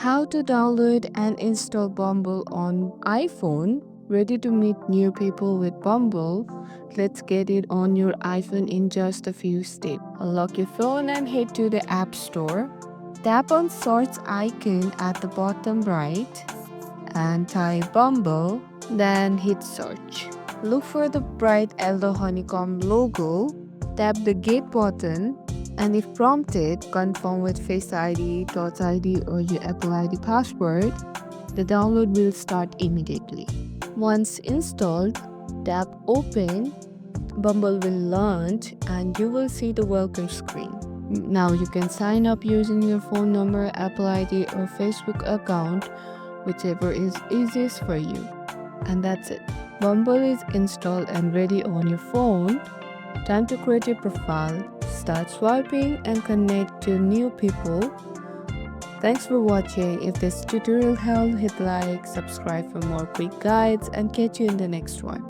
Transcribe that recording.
How to download and install Bumble on iPhone. Ready to meet new people with Bumble? Let's get it on your iPhone in just a few steps. Unlock your phone and head to the App Store. Tap on search icon at the bottom right and type Bumble, then hit search. Look for the bright yellow honeycomb logo. Tap the Get button, and if prompted, confirm with Face ID, Touch ID, or your Apple ID password. The download will start immediately. Once installed, tap Open. Bumble will launch and you will see the welcome screen. Now you can sign up using your phone number, Apple ID, or Facebook account, whichever is easiest for you. And that's it. Bumble is installed and ready on your phone. Time to create your profile, start swiping, and connect to new people. Thanks for watching. If this tutorial helped, hit like, subscribe for more quick guides, and catch you in the next one.